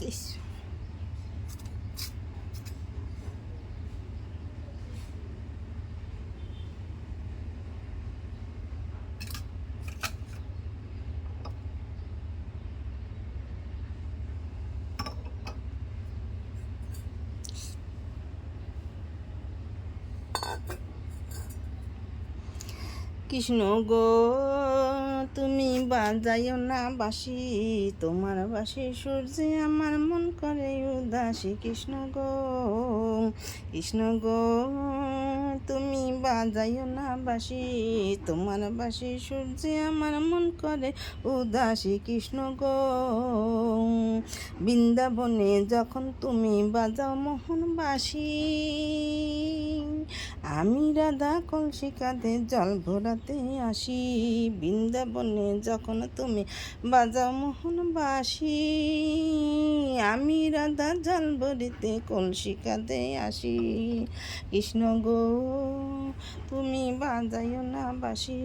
ইস কৃষ্ণ গো তুমি বাজাইও না বাঁশি, তোমার বাঁশি সূর্যে আমার মন করে উদাসী। কৃষ্ণ গো কৃষ্ণ গো তুমি বাজাইও না বাঁশি, তোমার বাঁশি সূর্যে আমার মন করে উদাসী। কৃষ্ণ গো বৃন্দাবনে যখন তুমি বাজাও মোহন বাঁশি, আমি রাধা কলসি কাঁধে জল ভরাতে আসি। বৃন্দাবনে যখন তুমি বাজাও মোহন বাঁশি, আমি রাধা জল ভরিতে কলসি কাঁধে আসি। কৃষ্ণ গো তুমি বাজাইও না বাঁশি,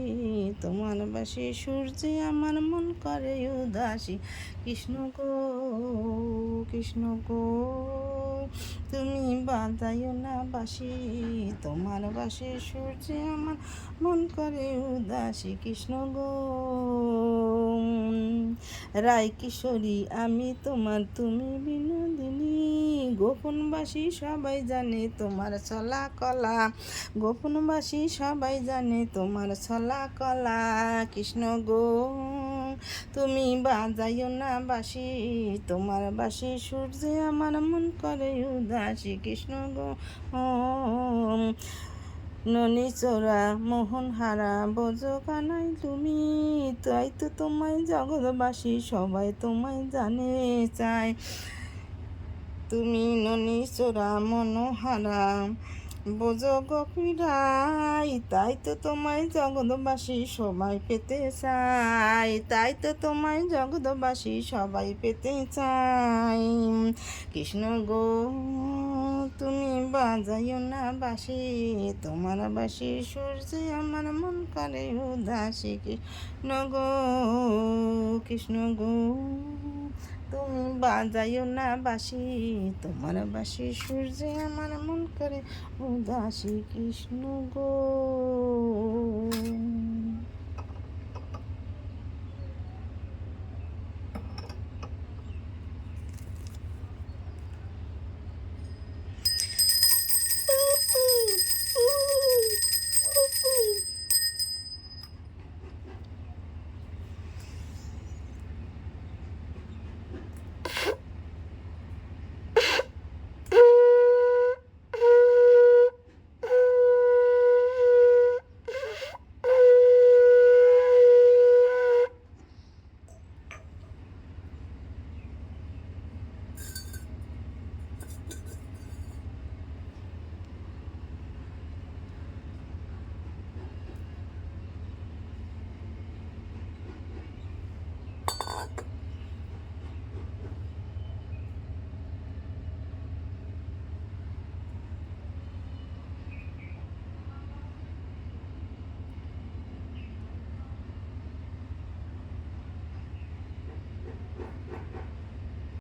তোমার বাঁশি সূর্যে আমার মন করে উদাসী। কৃষ্ণ গো কৃষ্ণ গো তুমি বাজাইও না বাঁশি, তোমার বাঁশি সূর্যে আমার মন করে উদাসী। কৃষ্ণ গো রায় কিশোরী আমি তোমার, তুমি বিনোদিনী। গোপনবাসী সবাই জানে তোমার চলা কলা, গোপনবাসী সবাই জানে তোমার চলা কলা। কৃষ্ণ গো তুমি বাজাইও না বাঁশি, তোমার বাঁশি সূর্যে আমার মন করে উদাসী। কৃষ্ণ গো ননি চোরা মোহন হারা বোঝ কানাই তুমি, তাই তো তোমায় জগৎবাসী সবাই তোমায় জানে চায়। তুমি ননি চোরা মনোহারা বোঝ গোপীরাই, তাই তো তোমায় জগৎবাসী সবাই পেতে চায়, তাই তো তোমায় জগৎবাসী সবাই পেতে চায়। কৃষ্ণ গো তুমি বাজাইও না বাঁশি, তোমার বাঁশি সূর্যে আমার মন করে উদাসী। কৃষ্ণ গো কৃষ্ণ গো তুমি বাজাইও না বাঁশি, তোমার বাঁশি সূর্যে আমার মন করে উদাসী। কৃষ্ণ গো।